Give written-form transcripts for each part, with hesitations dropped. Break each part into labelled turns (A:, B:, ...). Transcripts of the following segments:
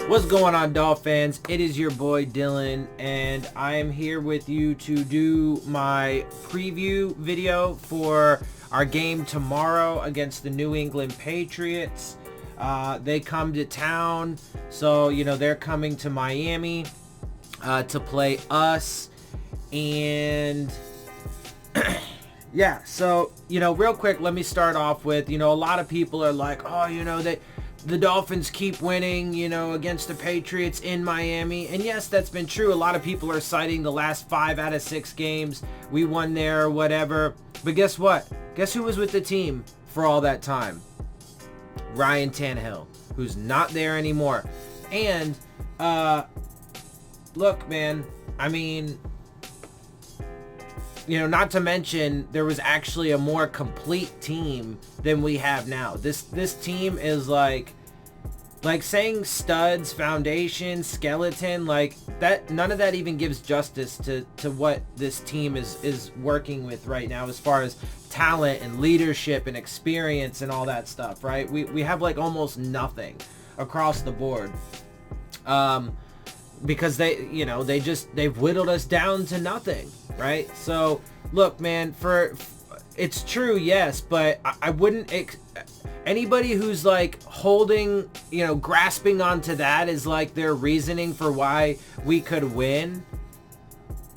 A: What's going on, Dolphins? It is your boy Dillon, and I am here with you to do my preview video for our game tomorrow against the New England Patriots. They come to town, so they're coming to Miami to play us, and yeah. So real quick, let me start off with a lot of people are like, oh, the Dolphins keep winning, against the Patriots in Miami. And yes, that's been true. A lot of people are citing the last 5 out of 6 games. We won there or whatever. But guess what? Guess who was with the team for all that time? Ryan Tannehill, who's not there anymore. And, look, man, I mean, not to mention there was actually a more complete team than we have now. This team is like saying studs, foundation, skeleton, like that. None of that even gives justice to what this team is working with right now as far as talent and leadership and experience and all that stuff, right? We have like almost nothing across the board. Because they've whittled us down to nothing, right? So look, man, it's true, yes, but I wouldn't anybody who's like holding, grasping onto that is like their reasoning for why we could win.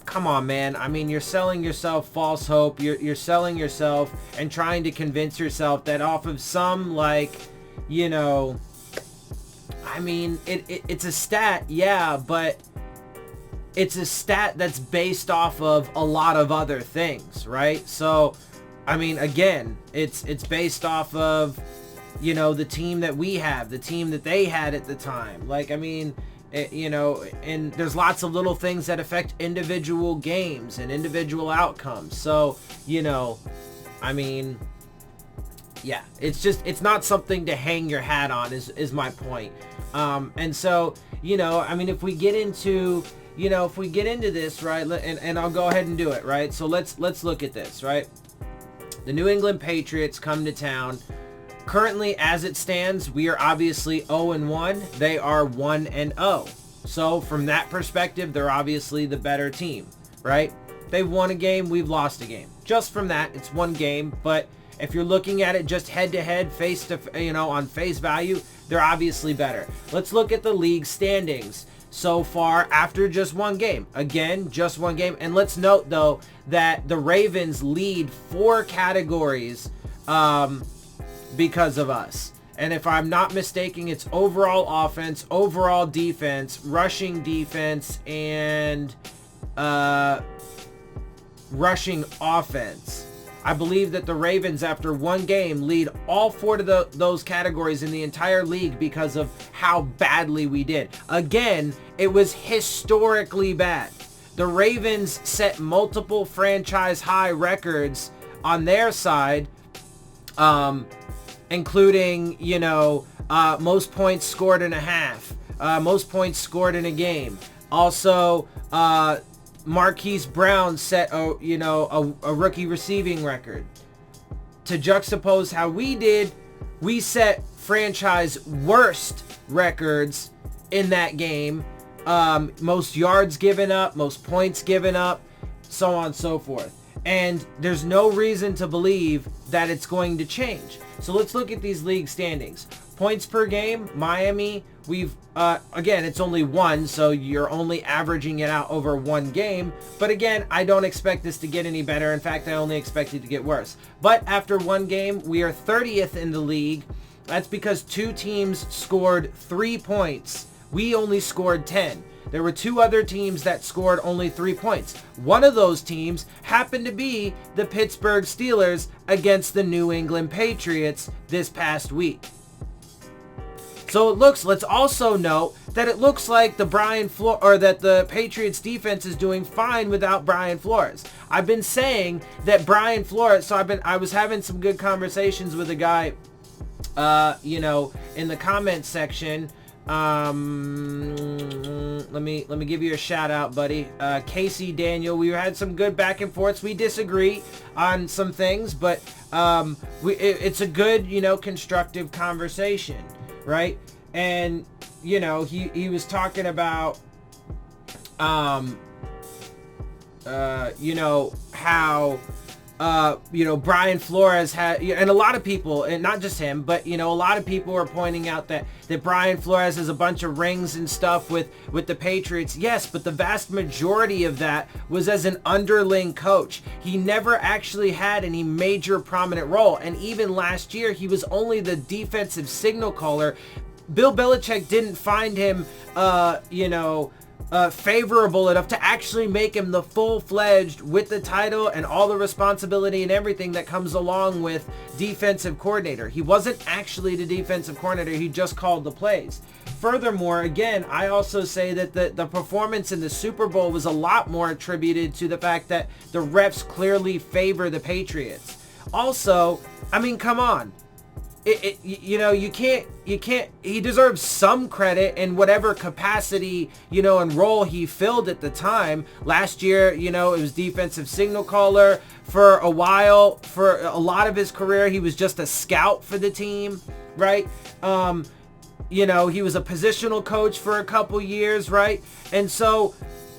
A: Come on, man. I mean, you're selling yourself false hope. You're selling yourself and trying to convince yourself that off of some I mean, it's a stat, yeah, but it's a stat that's based off of a lot of other things, right? So, I mean, again, it's based off of, the team that we have, the team that they had at the time. Like, I mean, and there's lots of little things that affect individual games and individual outcomes. So, I mean, yeah, it's not something to hang your hat on is my point. And so, I mean, if we get into this, right, and I'll go ahead and do it, right? So let's look at this, right? The New England Patriots come to town. Currently, as it stands, we are obviously 0-1. They are 1-0. So from that perspective, they're obviously the better team, right? They've won a game, we've lost a game. Just from that, it's one game, but if you're looking at it just head-to-head, on face value, they're obviously better. Let's look at the league standings so far after just one game. Again, just one game. And let's note, though, that the Ravens lead 4 categories because of us. And if I'm not mistaken, it's overall offense, overall defense, rushing defense, and rushing offense. I believe that the Ravens, after one game, lead all 4 of those categories in the entire league because of how badly we did. Again, it was historically bad. The Ravens set multiple franchise high records on their side, including, most points scored in a half, most points scored in a game. Also, Marquise Brown set a rookie receiving record. To juxtapose how we did, we set franchise worst records in that game. Most yards given up, most points given up, so on and so forth. And there's no reason to believe that it's going to change. So let's look at these league standings. Points per game, Miami, we've, again, it's only 1, so you're only averaging it out over 1 game. But again, I don't expect this to get any better. In fact, I only expect it to get worse. But after 1 game, we are 30th in the league. That's because 2 teams scored 3 points. We only scored 10. There were 2 other teams that scored only 3 points. One of those teams happened to be the Pittsburgh Steelers against the New England Patriots this past week. So let's also note that it looks like that the Patriots defense is doing fine without Brian Flores. I've been saying that Brian Flores, so I was having some good conversations with a guy, in the comments section. Let me give you a shout out, buddy. Casey Daniel, we had some good back and forths. We disagree on some things, but it's a good, constructive conversation, right? And you know, he was talking about, you know, how, you know, Brian Flores had, and a lot of people, and not just him, but, you know, a lot of people were pointing out that Brian Flores has a bunch of rings and stuff with the Patriots. Yes, but the vast majority of that was as an underling coach. He never actually had any major prominent role. And even last year, he was only the defensive signal caller. Bill Belichick didn't find him, you know, favorable enough to actually make him the full-fledged, with the title and all the responsibility and everything that comes along with defensive coordinator. He wasn't actually the defensive coordinator. He just called the plays. Furthermore, again, I also say that the performance in the Super Bowl was a lot more attributed to the fact that the refs clearly favor the Patriots. Also, I mean, come on. You know, you can't, he deserves some credit in whatever capacity, you know, and role he filled at the time. Last year, you know, it was defensive signal caller. For a while, for a lot of his career, he was just a scout for the team, right? You know, he was a positional coach for a couple years, right? And so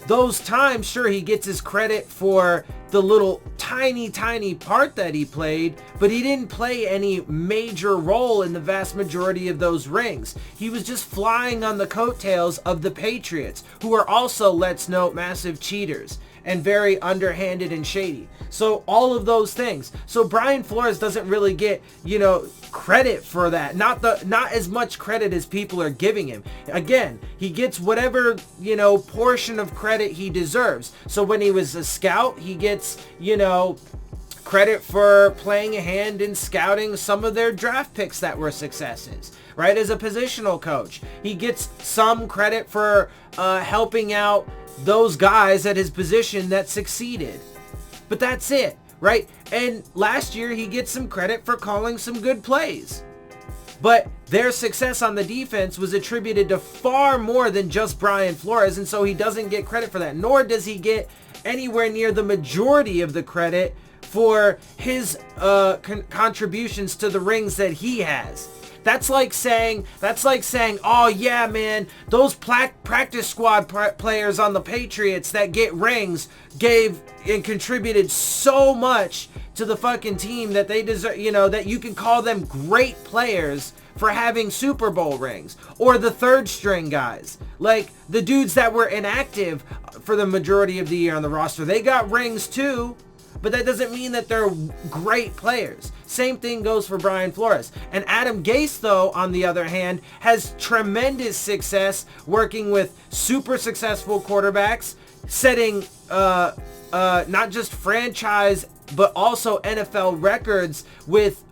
A: those times, sure, he gets his credit for the little tiny part that he played, but he didn't play any major role in the vast majority of those rings. He was just flying on the coattails of the Patriots, who are also, let's note, massive cheaters and very underhanded and shady. So all of those things. So Brian Flores doesn't really get, you know, credit for that. Not as much credit as people are giving him. Again, he gets whatever, you know, portion of credit he deserves. So when he was a scout, he gets, you know, credit for playing a hand in scouting some of their draft picks that were successes, right? As a positional coach, he gets some credit for helping out those guys at his position that succeeded. But that's it, right? And last year, he gets some credit for calling some good plays. But their success on the defense was attributed to far more than just Brian Flores, and so he doesn't get credit for that, nor does he get anywhere near the majority of the credit for his contributions to the rings that he has. That's like saying, oh yeah, man, those practice squad players on the Patriots that get rings gave and contributed so much to the fucking team that they deserve, you know, that you can call them great players for having Super Bowl rings. Or the third string guys, like the dudes that were inactive for the majority of the year on the roster, they got rings too. But that doesn't mean that they're great players. Same thing goes for Brian Flores. And Adam Gase, though, on the other hand, has tremendous success working with super successful quarterbacks, setting not just franchise, but also NFL records with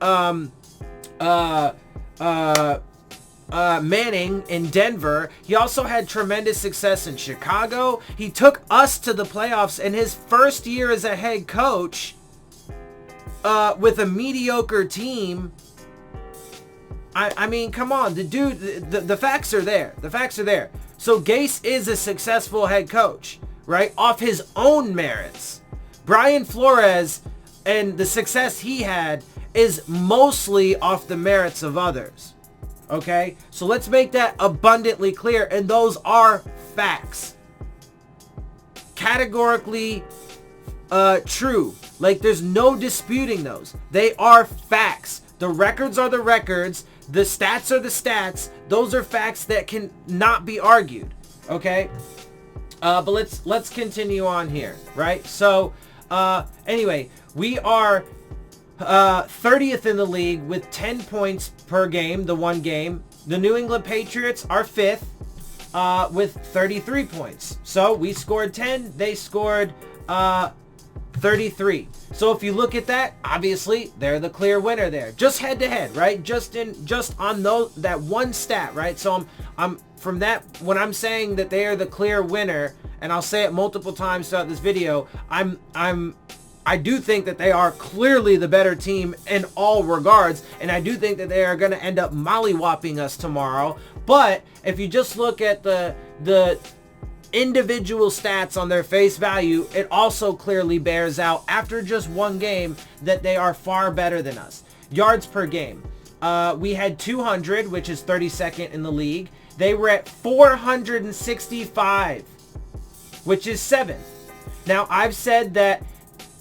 A: Manning in Denver. He also had tremendous success in Chicago. He took us to the playoffs in his first year as a head coach with a mediocre team. I mean, come on, the dude, the facts are there. The facts are there. So Gase is a successful head coach, right? Off his own merits. Brian Flores and the success he had is mostly off the merits of others. Okay, so let's make that abundantly clear, and those are facts. Categorically true. Like, there's no disputing those. They are facts. The records are the records. The stats are the stats. Those are facts that can not be argued. Okay, but let's continue on here, right? So anyway, we are 30th in the league with 10 points per game, the one game. The New England Patriots are 5th with 33 points. So we scored 10, they scored 33. So if you look at that, obviously they're the clear winner there. Just head to head, right? Just on that one stat, right? So I'm from that, when I'm saying that they are the clear winner, and I'll say it multiple times throughout this video, I do think that they are clearly the better team in all regards, and I do think that they are going to end up mollywopping us tomorrow. But if you just look at the individual stats on their face value, it also clearly bears out after just one game that they are far better than us. Yards per game. We had 200, which is 32nd in the league. They were at 465, which is 7th. Now, I've said that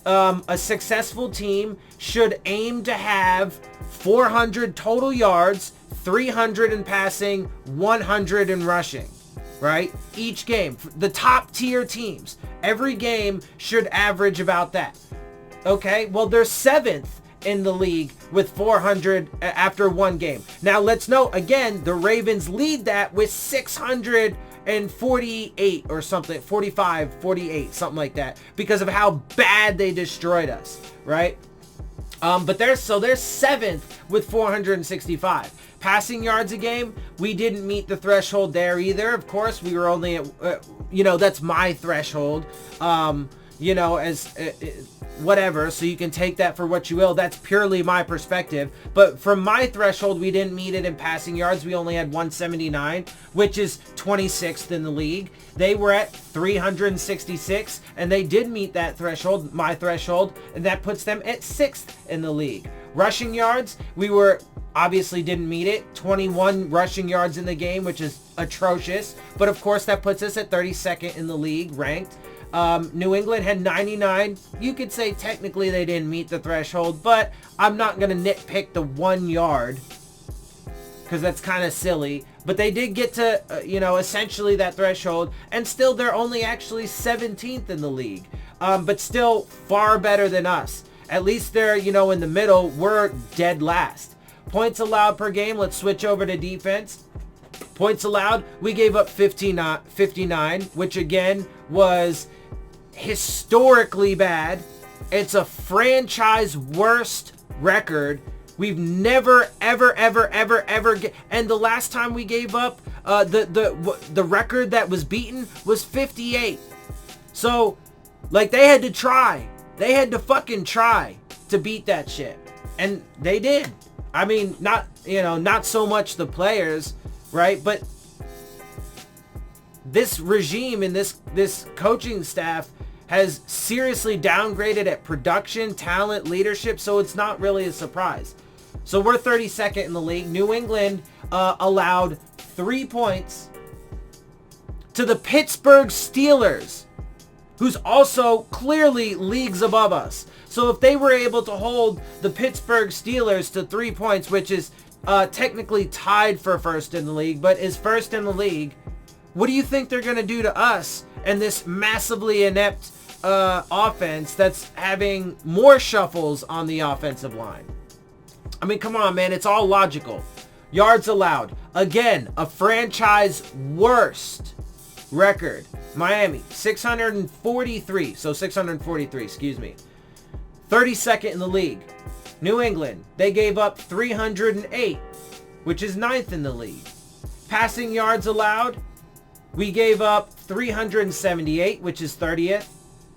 A: a successful team should aim to have 400 total yards, 300 in passing, 100 in rushing, right? Each game. The top tier teams, every game should average about that. Okay, well, they're 7th in the league with 400 after one game. Now, let's note, again, the Ravens lead that with 648 or something, 45, 48, something like that, because of how bad they destroyed us, right? But they're 7th with 465. Passing yards a game, we didn't meet the threshold there either. Of course, we were only at, that's my threshold, whatever. So you can take that for what you will. That's purely my perspective. But from my threshold, we didn't meet it in passing yards. We only had 179, which is 26th in the league. They were at 366, and they did meet that threshold, my threshold, and that puts them at 6th in the league. Rushing yards, we were obviously didn't meet it. 21 rushing yards in the game, which is atrocious. But of course, that puts us at 32nd in the league, ranked. New England had 99. You could say technically they didn't meet the threshold, but I'm not going to nitpick the 1 yard because that's kind of silly. But they did get to, essentially that threshold, and still they're only actually 17th in the league. But still far better than us. At least they're, in the middle. We're dead last. Points allowed per game. Let's switch over to defense. Points allowed, we gave up 59, which again was historically bad. It's a franchise worst record. We've never, ever, and the last time we gave up, the record that was beaten was 58. So, they had to try. They had to fucking try to beat that shit. And they did. I mean, not so much the players, right? But this regime and this coaching staff has seriously downgraded at production, talent, leadership, so it's not really a surprise. So we're 32nd in the league. New England allowed 3 points to the Pittsburgh Steelers, who's also clearly leagues above us. So if they were able to hold the Pittsburgh Steelers to 3 points, which is technically tied for first in the league, but is first in the league, what do you think they're going to do to us and this massively inept offense that's having more shuffles on the offensive line? I mean, come on, man. It's all logical. Yards allowed. Again, a franchise worst record. Miami, 643. So 643, excuse me. 32nd in the league. New England, they gave up 308, which is 9th in the league. Passing yards allowed, we gave up 378, which is 30th.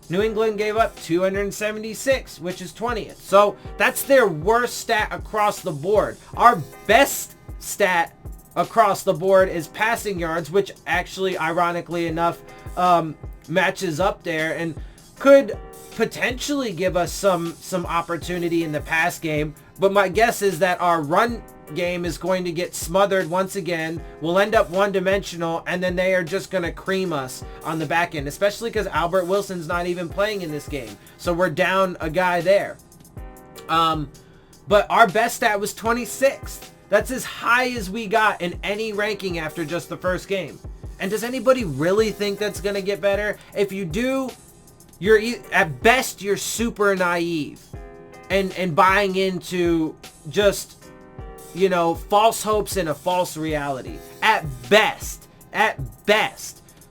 A: New England gave up 276, which is 20th. So that's their worst stat across the board. Our best stat across the board is passing yards, which actually, ironically enough, matches up there and could potentially give us some opportunity in the pass game. But my guess is that our run game is going to get smothered once again. We'll end up one-dimensional, and then they are just going to cream us on the back end, especially because Albert Wilson's not even playing in this game. So we're down a guy there. But our best stat was 26th. That's as high as we got in any ranking after just the first game. And does anybody really think that's going to get better? If you do, you're at best, you're super naive and buying into just, false hopes and a false reality. At best.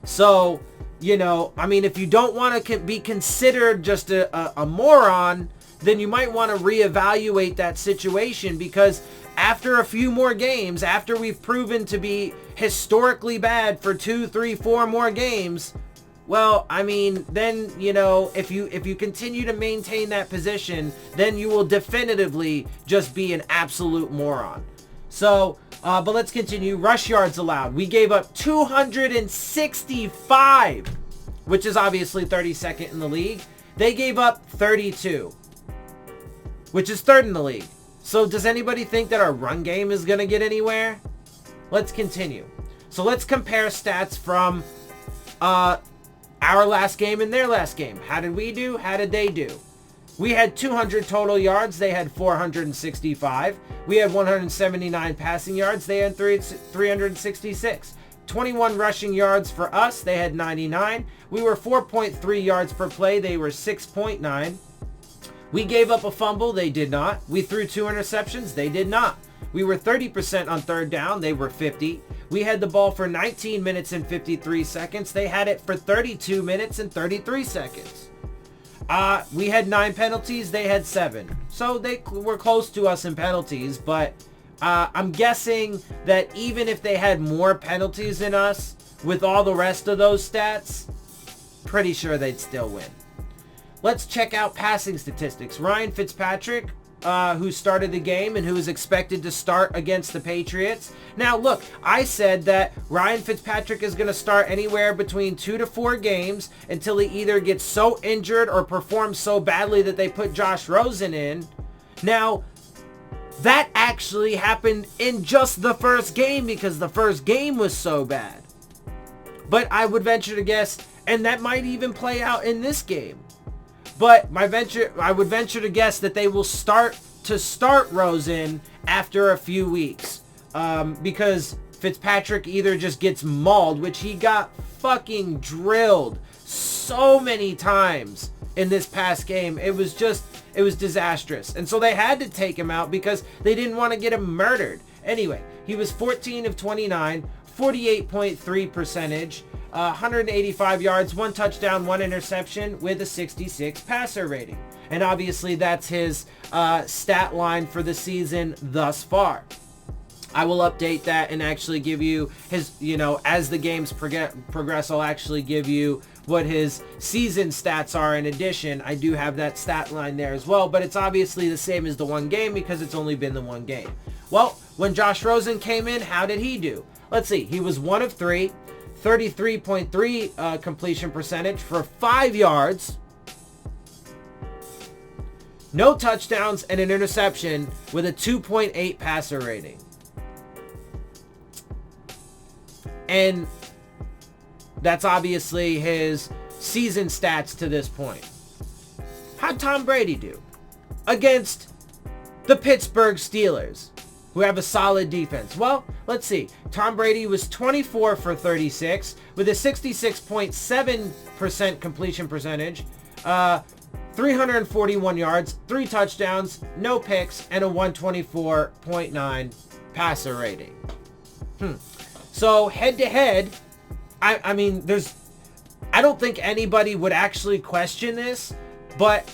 A: So, I mean, if you don't want to be considered just a moron, then you might want to reevaluate that situation, because after a few more games, after we've proven to be historically bad for 2, 3, 4 more games, well, I mean, then, if you continue to maintain that position, then you will definitively just be an absolute moron. So, but let's continue. Rush yards allowed. We gave up 265, which is obviously 32nd in the league. They gave up 32, which is 3rd in the league. So does anybody think that our run game is going to get anywhere? Let's continue. So let's compare stats from our last game and their last game. How did we do? How did they do? We had 200 total yards. They had 465. We had 179 passing yards. They had 366. 21 rushing yards for us. They had 99. We were 4.3 yards per play. They were 6.9. We gave up a fumble. They did not. We threw 2 interceptions. They did not. We were 30% on third down. They were 50. We had the ball for 19 minutes and 53 seconds. They had it for 32 minutes and 33 seconds. We had 9 penalties. They had 7. So they were close to us in penalties, but I'm guessing that even if they had more penalties than us, with all the rest of those stats, pretty sure they'd still win. Let's check out passing statistics. Ryan Fitzpatrick, who started the game and who is expected to start against the Patriots. Now, look, I said that Ryan Fitzpatrick is going to start anywhere between 2 to 4 games until he either gets so injured or performs so badly that they put Josh Rosen in. Now, that actually happened in just the first game because the first game was so bad. But I would venture to guess, and that might even play out in this game. But I would venture to guess that they will start Rosen after a few weeks. Because Fitzpatrick either just gets mauled, which he got fucking drilled so many times in this past game. It was disastrous. And so they had to take him out because they didn't want to get him murdered. Anyway, he was 14 of 29, 48.3 percentage, 185 yards, 1 touchdown, 1 interception with a 66 passer rating. And obviously that's his stat line for the season thus far. I will update that and actually give you his, as the games progress, I'll actually give you what his season stats are. In addition, I do have that stat line there as well, but it's obviously the same as the one game because it's only been the one game. Well, when Josh Rosen came in, how did he do? Let's see. He was 1 of 3, 33.3 completion percentage for 5 yards, no touchdowns, and an interception with a 2.8 passer rating. And that's obviously his season stats to this point. How'd Tom Brady do against the Pittsburgh Steelers, who have a solid defense? Well, let's see. Tom Brady was 24 for 36 with a 66.7% completion percentage, 341 yards, 3 touchdowns, no picks, and a 124.9 passer rating. So head to head, I mean, I don't think anybody would actually question this, but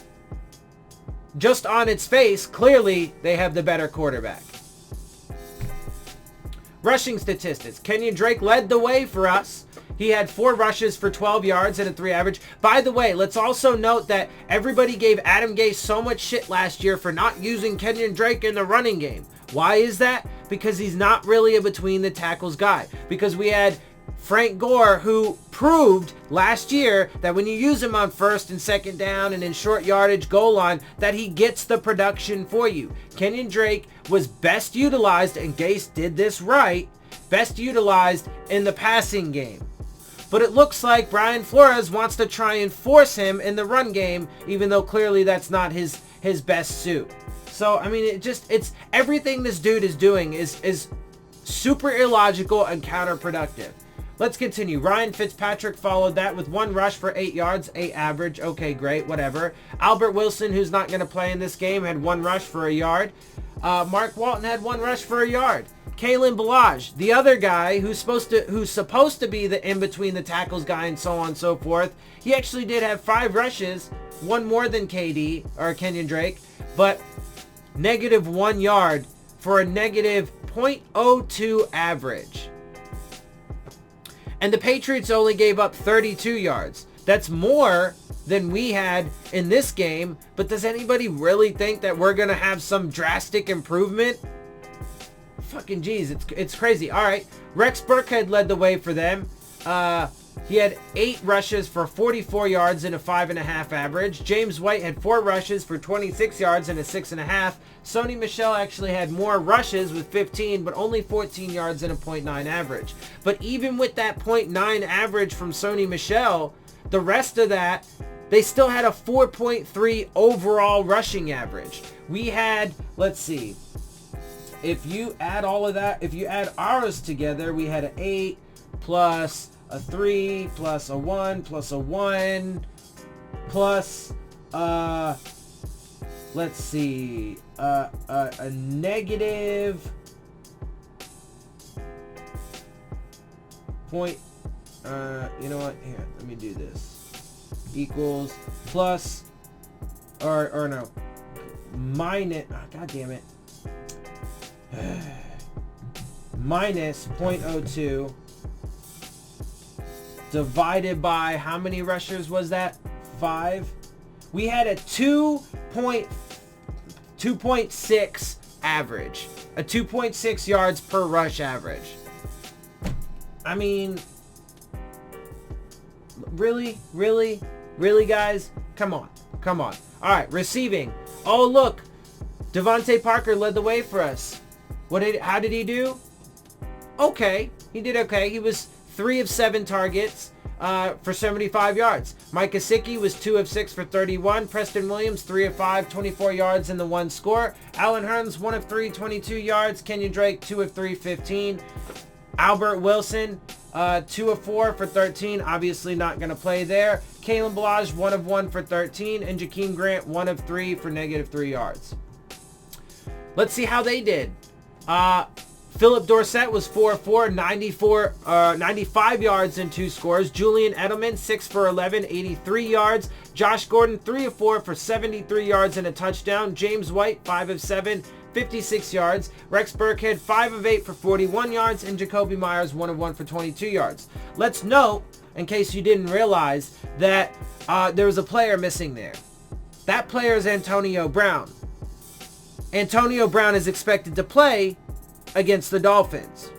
A: just on its face, clearly they have the better quarterback. Rushing statistics. Kenyon Drake led the way for us. He had 4 rushes for 12 yards and a 3 average. By the way, let's also note that everybody gave Adam Gase so much shit last year for not using Kenyon Drake in the running game. Why is that? Because he's not really a between the tackles guy. Because we had Frank Gore, who proved last year that when you use him on first and second down and in short yardage goal line, that he gets the production for you. Kenyon Drake was best utilized, and Gase did this right, best utilized in the passing game. But it looks like Brian Flores wants to try and force him in the run game, even though clearly that's not his best suit. So, I mean, it's everything this dude is doing is super illogical and counterproductive. Let's continue. Ryan Fitzpatrick followed that with 1 rush for 8 yards, 8 average. Okay, great, whatever. Albert Wilson, who's not going to play in this game, had 1 rush for a yard. Mark Walton had 1 rush for a yard. Kalen Ballage, the other guy who's supposed to be the in-between the tackles guy and so on and so forth, he actually did have 5 rushes, 1 more than KD, or Kenyon Drake, but -1 yard for a -0.02 average. And the Patriots only gave up 32 yards. That's more than we had in this game, but does anybody really think that we're going to have some drastic improvement? Fucking geez, it's crazy. All right, Rex Burkhead led the way for them. He had 8 rushes for 44 yards and a 5.5 average. James White had 4 rushes for 26 yards and a 6.5. Sony Michel actually had more rushes with 15, but only 14 yards and a .9 average. But even with that .9 average from Sony Michel, the rest of that, they still had a 4.3 overall rushing average. We had, let's see, if you add all of that, if you add ours together, we had an 8 plus a 3 plus a 1 plus a 1 plus, let's see, a negative point, you know what, here, let me do this, equals plus, or no, minus, oh, god damn it, minus 0.02 divided by how many rushers was that? 5. We had a 2.6 average, a 2.6 yards per rush average. I mean, really, guys, come on. All right, receiving. Oh look, Devontae Parker led the way for us. How did he do? Okay, he did okay. He was 3 of 7 targets for 75 yards. Mike Gesicki was 2 of 6 for 31. Preston Williams, 3 of 5, 24 yards and the 1 score. Alan Hearns, 1 of 3, 22 yards. Kenyon Drake, 2 of 3, 15. Albert Wilson, 2 of 4 for 13. Obviously not going to play there. Kalen Ballage, 1 of 1 for 13. And Jakeem Grant, 1 of 3 for -3 yards. Let's see how they did. Philip Dorsett was 4 of 4, 95 yards and 2 scores. Julian Edelman, 6 for 11, 83 yards. Josh Gordon, 3 of 4 for 73 yards and a touchdown. James White, 5 of 7, 56 yards. Rex Burkhead, 5 of 8 for 41 yards. And Jacoby Myers, 1 of 1 for 22 yards. Let's note, in case you didn't realize, that there was a player missing there. That player is Antonio Brown. Antonio Brown is expected to play against the Dolphins.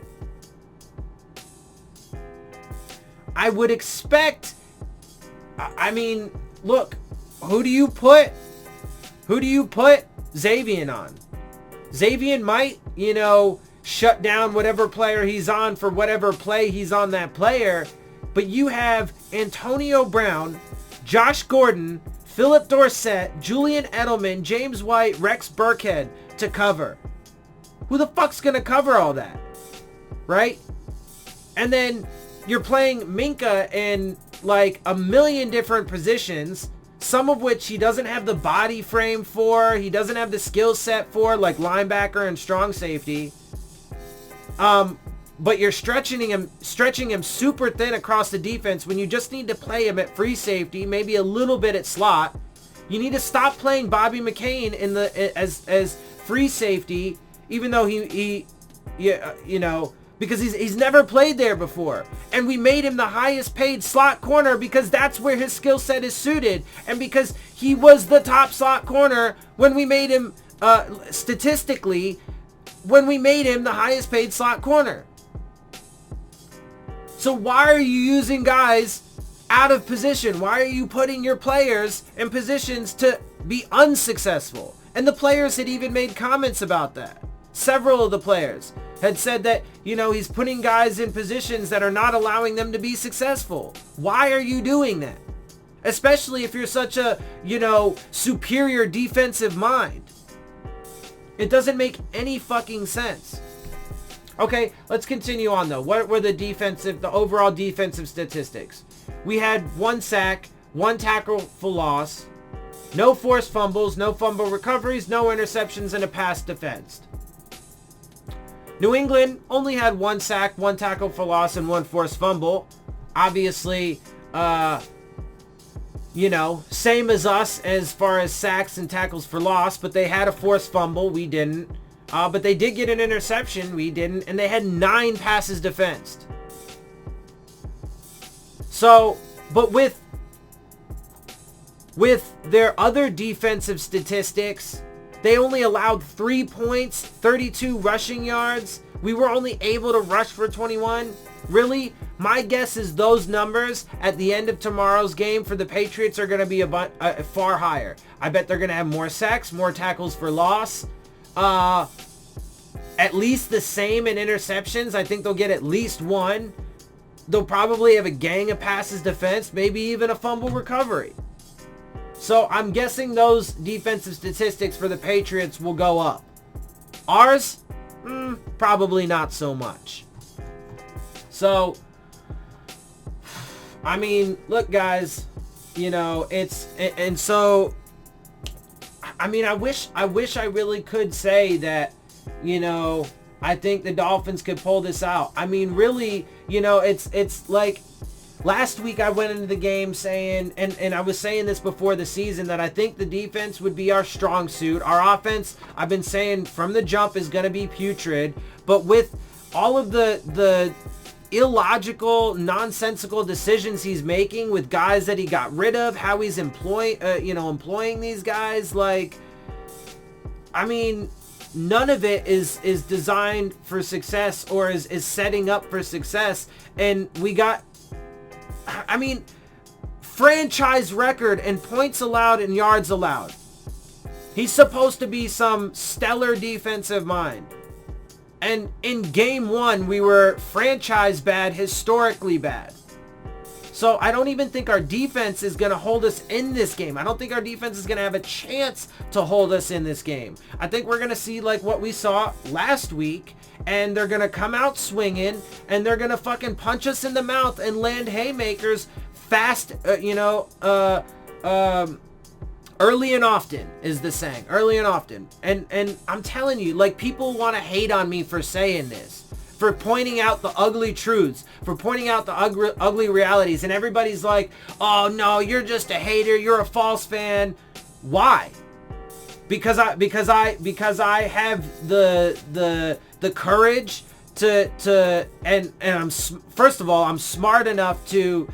A: I would expect, I mean, look, who do you put Xavier on? Xavier might, shut down whatever player he's on for whatever play he's on that player, but you have Antonio Brown, Josh Gordon, Philip Dorsett, Julian Edelman, James White, Rex Burkhead to cover. Who the fuck's going to cover all that? Right? And then you're playing Minka in like a million different positions, some of which he doesn't have the body frame for, he doesn't have the skill set for, like linebacker and strong safety. But you're stretching him super thin across the defense when you just need to play him at free safety, maybe a little bit at slot. You need to stop playing Bobby McCain in the as free safety, even though because he's never played there before. And we made him the highest paid slot corner because that's where his skill set is suited. And because he was the top slot corner when we made him, statistically, when we made him the highest paid slot corner. So why are you using guys out of position? Why are you putting your players in positions to be unsuccessful? And the players had even made comments about that. Several of the players had said that, he's putting guys in positions that are not allowing them to be successful. Why are you doing that? Especially if you're such a, superior defensive mind. It doesn't make any fucking sense. Okay, let's continue on though. What were the overall defensive statistics? We had 1 sack, 1 tackle for loss, no forced fumbles, no fumble recoveries, no interceptions, and a pass defensed. New England only had 1 sack, 1 tackle for loss, and 1 forced fumble. Obviously, same as us as far as sacks and tackles for loss, but they had a forced fumble. We didn't. But they did get an interception. We didn't. And they had 9 passes defensed. So, but with their other defensive statistics, they only allowed 3 points, 32 rushing yards. We were only able to rush for 21. Really? My guess is those numbers at the end of tomorrow's game for the Patriots are going to be far higher. I bet they're going to have more sacks, more tackles for loss, at least the same in interceptions. I think they'll get at least one. They'll probably have a gang of passes defense, maybe even a fumble recovery. So I'm guessing those defensive statistics for the Patriots will go up. Ours? Probably not so much. So, I mean, look, guys, you know, and so, I mean, I wish I really could say that, you know, I think the Dolphins could pull this out. I mean, really, you know, it's like last week I went into the game saying, and I was saying this before the season, that I think the defense would be our strong suit. Our offense, I've been saying from the jump, is going to be putrid. But with all of the illogical, nonsensical decisions he's making with guys that he got rid of, how he's employing these guys, like, I mean, none of it is designed for success or is setting up for success. And we got, I mean, franchise record in points allowed and yards allowed. He's supposed to be some stellar defensive mind. And in game one, we were franchise bad, historically bad. So I don't even think our defense is going to hold us in this game. I don't think our defense is going to have a chance to hold us in this game. I think we're going to see like what we saw last week, and they're going to come out swinging, and they're going to fucking punch us in the mouth and land haymakers fast, early and often is the saying. Early and often. And I'm telling you, like, people want to hate on me for saying this, for pointing out the ugly truths, for pointing out the ugly realities. And everybody's like, oh no, you're just a hater, you're a false fan. Why? Because I have the courage to and I'm, first of all, I'm smart enough to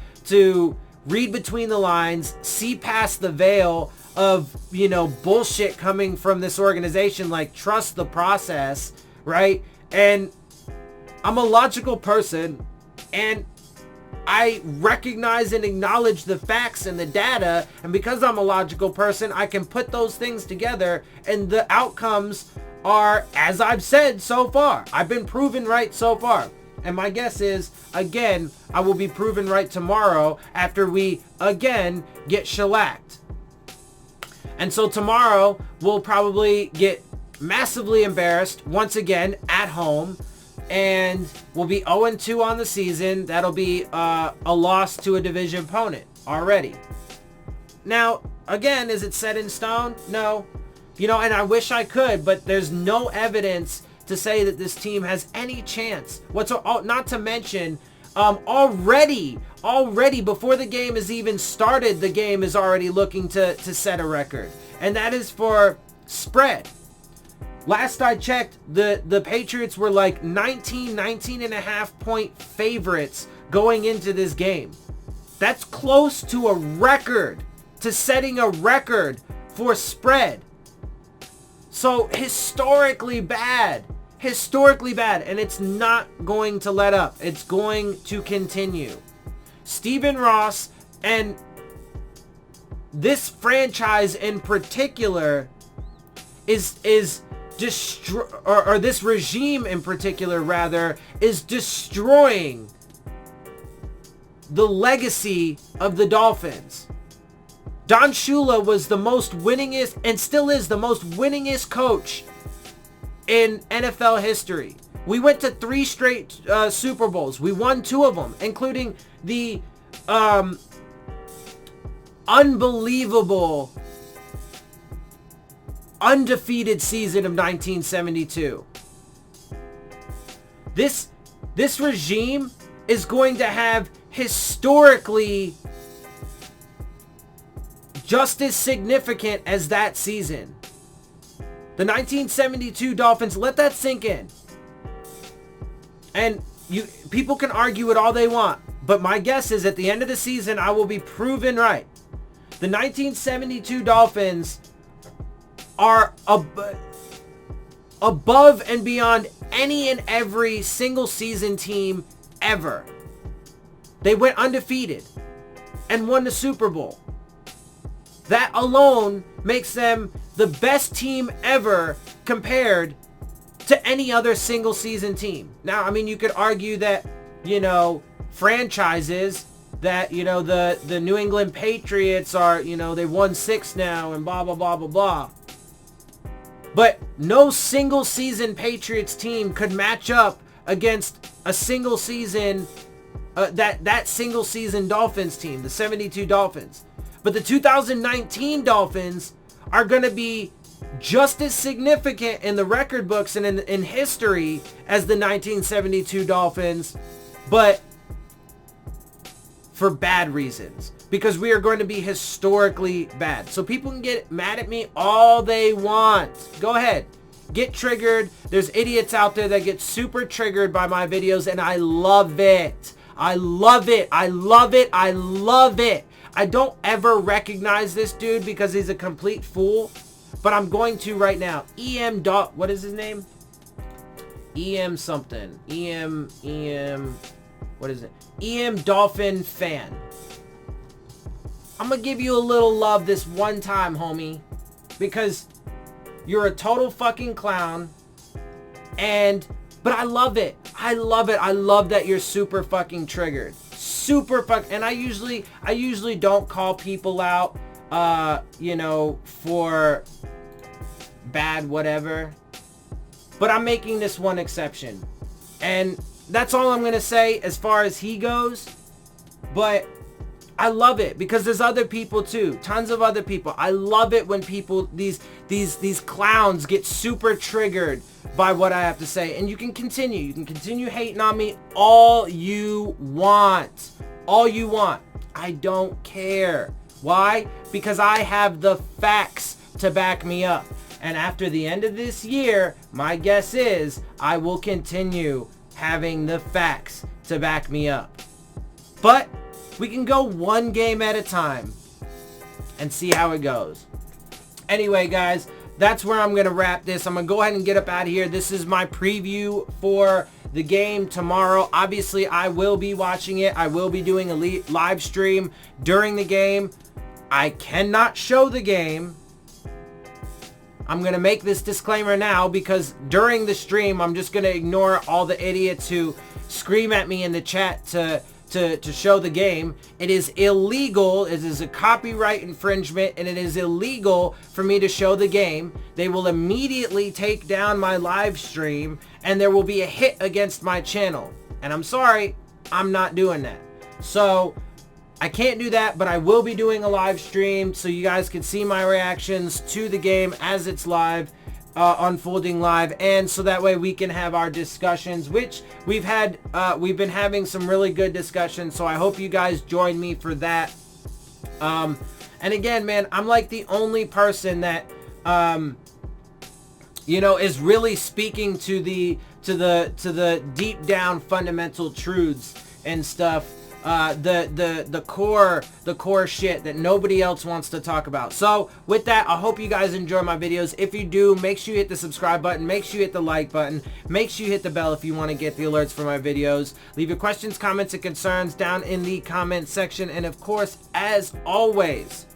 A: read between the lines, see past the veil of, you know, bullshit coming from this organization, like trust the process, right? And I'm a logical person, and I recognize and acknowledge the facts and the data, and because I'm a logical person, I can put those things together, and the outcomes are, as I've said so far. I've been proven right so far. And my guess is, again, I will be proven right tomorrow after we, again, get shellacked. And so tomorrow, we'll probably get massively embarrassed once again at home. And we'll be 0-2 on the season. That'll be a loss to a division opponent already. Now, again, is it set in stone? No. You know, and I wish I could, but there's no evidence to say that this team has any chance. Not to mention, already before the game has even started, the game is already looking to set a record. And that is for spread. Last I checked, the Patriots were like 19 and a half point favorites going into this game. That's close to a record, to setting a record for spread. So historically bad, and it's not going to let up. It's going to continue. Stephen Ross and this franchise in particular is this regime in particular rather is destroying the legacy of the Dolphins. Don Shula was the most winningest, and still is the most winningest coach in NFL history. We went to 3 straight Super Bowls. We won 2 of them, including the unbelievable undefeated season of 1972. This regime is going to have historically just as significant as that season. The 1972 Dolphins, let that sink in. And people can argue it all they want, but my guess is at the end of the season, I will be proven right. The 1972 Dolphins are above and beyond any and every single season team ever. They went undefeated and won the Super Bowl. That alone makes them the best team ever compared to any other single season team. Now, I mean, you could argue that, you know, franchises that, you know, the New England Patriots are, you know, they've won 6 now and blah, blah, blah, blah, blah. But no single season Patriots team could match up against a single season, that single season Dolphins team, the 72 Dolphins. But the 2019 Dolphins are going to be just as significant in the record books and in history as the 1972 Dolphins, but for bad reasons, because we are going to be historically bad. So people can get mad at me all they want. Go ahead, get triggered. There's idiots out there that get super triggered by my videos, and I love it. I love it. I love it. I love it. I don't ever recognize this dude because he's a complete fool, but I'm going to right now. What is his name? EM something. What is it? EM Dolphin fan. I'm going to give you a little love this one time, homie, because you're a total fucking clown, but I love it. I love it. I love that you're super fucking triggered. And I usually don't call people out, you know, for bad whatever, but I'm making this one exception, and that's all I'm gonna say as far as he goes. But I love it because there's other people too, tons of other people. I love it when people, these clowns, get super triggered by what I have to say. And you can continue hating on me all you want. I don't care. Why? Because I have the facts to back me up. And after the end of this year, my guess is I will continue having the facts to back me up. But we can go one game at a time and see how it goes. Anyway, guys, that's where I'm going to wrap this. I'm going to go ahead and get up out of here. This is my preview for the game tomorrow. Obviously, I will be watching it. I will be doing a live stream during the game. I cannot show the game. I'm going to make this disclaimer now because during the stream, I'm just going to ignore all the idiots who scream at me in the chat to show the game. It is illegal. It is a copyright infringement, and it is illegal for me to show the game. They will immediately take down my live stream, and there will be a hit against my channel. And I'm sorry, I'm not doing that. So I can't do that, but I will be doing a live stream so you guys can see my reactions to the game as it's live, unfolding live, and so that way we can have our discussions, which we've been having some really good discussions, so I hope you guys join me for that. And again, man, I'm like the only person that you know, is really speaking to the deep down fundamental truths and stuff, the core shit that nobody else wants to talk about. So with that, I hope you guys enjoy my videos. If you do, make sure you hit the subscribe button, make sure you hit the like button, make sure you hit the bell if you want to get the alerts for my videos. Leave your questions, comments, and concerns down in the comment section, and of course, as always,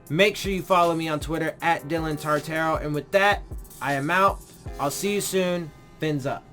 A: make sure you follow me on Twitter at Dillon Tartaro. And with that, I am out. I'll see you soon. Fins up.